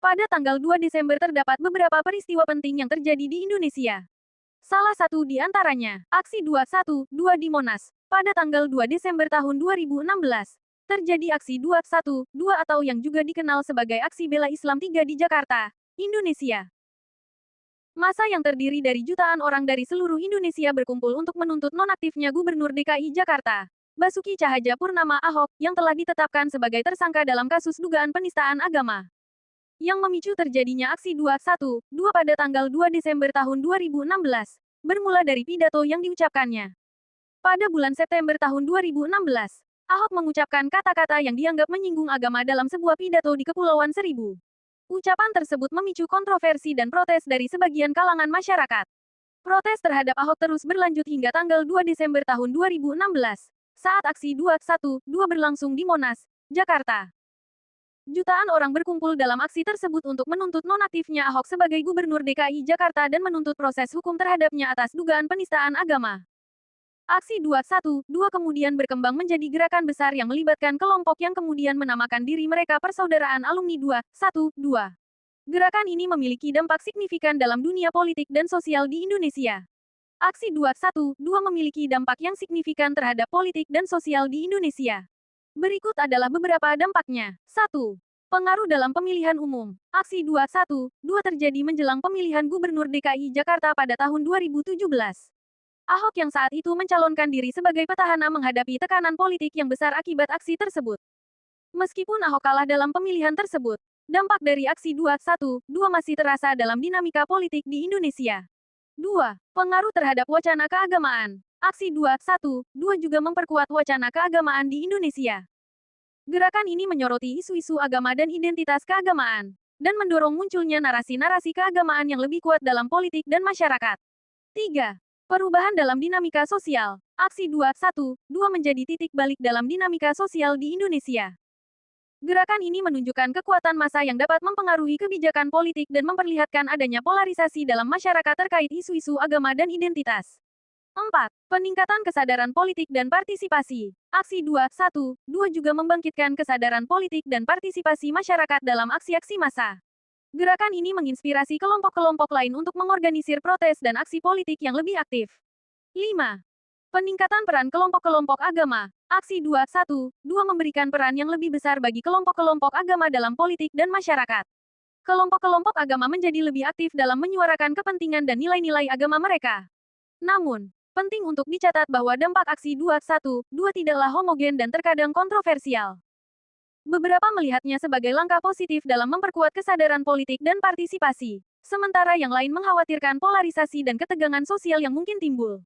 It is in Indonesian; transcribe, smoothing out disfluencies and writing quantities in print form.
Pada tanggal 2 Desember terdapat beberapa peristiwa penting yang terjadi di Indonesia. Salah satu di antaranya, aksi 212 di Monas. Pada tanggal 2 Desember tahun 2016, terjadi aksi 212 atau yang juga dikenal sebagai Aksi Bela Islam 3 di Jakarta, Indonesia. Massa yang terdiri dari jutaan orang dari seluruh Indonesia berkumpul untuk menuntut nonaktifnya Gubernur DKI Jakarta, Basuki Cahayapurnama Ahok, yang telah ditetapkan sebagai tersangka dalam kasus dugaan penistaan agama. Yang memicu terjadinya aksi 212 pada tanggal 2 Desember tahun 2016, bermula dari pidato yang diucapkannya. Pada bulan September tahun 2016, Ahok mengucapkan kata-kata yang dianggap menyinggung agama dalam sebuah pidato di Kepulauan Seribu. Ucapan tersebut memicu kontroversi dan protes dari sebagian kalangan masyarakat. Protes terhadap Ahok terus berlanjut hingga tanggal 2 Desember tahun 2016, saat aksi 212 berlangsung di Monas, Jakarta. Jutaan orang berkumpul dalam aksi tersebut untuk menuntut nonaktifnya Ahok sebagai Gubernur DKI Jakarta dan menuntut proses hukum terhadapnya atas dugaan penistaan agama. Aksi 212 kemudian berkembang menjadi gerakan besar yang melibatkan kelompok yang kemudian menamakan diri mereka Persaudaraan Alumni 212. Gerakan ini memiliki dampak signifikan dalam dunia politik dan sosial di Indonesia. Aksi 212 memiliki dampak yang signifikan terhadap politik dan sosial di Indonesia. Berikut adalah beberapa dampaknya. 1. Pengaruh dalam pemilihan umum. Aksi 212 terjadi menjelang pemilihan Gubernur DKI Jakarta pada tahun 2017. Ahok yang saat itu mencalonkan diri sebagai petahana menghadapi tekanan politik yang besar akibat aksi tersebut. Meskipun Ahok kalah dalam pemilihan tersebut, dampak dari aksi 212 masih terasa dalam dinamika politik di Indonesia. 2. Pengaruh terhadap wacana keagamaan. Aksi 212 juga memperkuat wacana keagamaan di Indonesia. Gerakan ini menyoroti isu-isu agama dan identitas keagamaan, dan mendorong munculnya narasi-narasi keagamaan yang lebih kuat dalam politik dan masyarakat. 3. Perubahan dalam dinamika sosial. Aksi 212 menjadi titik balik dalam dinamika sosial di Indonesia. Gerakan ini menunjukkan kekuatan massa yang dapat mempengaruhi kebijakan politik dan memperlihatkan adanya polarisasi dalam masyarakat terkait isu-isu agama dan identitas. 4. Peningkatan kesadaran politik dan partisipasi. Aksi 212 juga membangkitkan kesadaran politik dan partisipasi masyarakat dalam aksi-aksi massa. Gerakan ini menginspirasi kelompok-kelompok lain untuk mengorganisir protes dan aksi politik yang lebih aktif. 5. Peningkatan peran kelompok-kelompok agama. Aksi 212 memberikan peran yang lebih besar bagi kelompok-kelompok agama dalam politik dan masyarakat. Kelompok-kelompok agama menjadi lebih aktif dalam menyuarakan kepentingan dan nilai-nilai agama mereka. Namun, penting untuk dicatat bahwa dampak aksi 212 tidaklah homogen dan terkadang kontroversial. Beberapa melihatnya sebagai langkah positif dalam memperkuat kesadaran politik dan partisipasi, sementara yang lain mengkhawatirkan polarisasi dan ketegangan sosial yang mungkin timbul.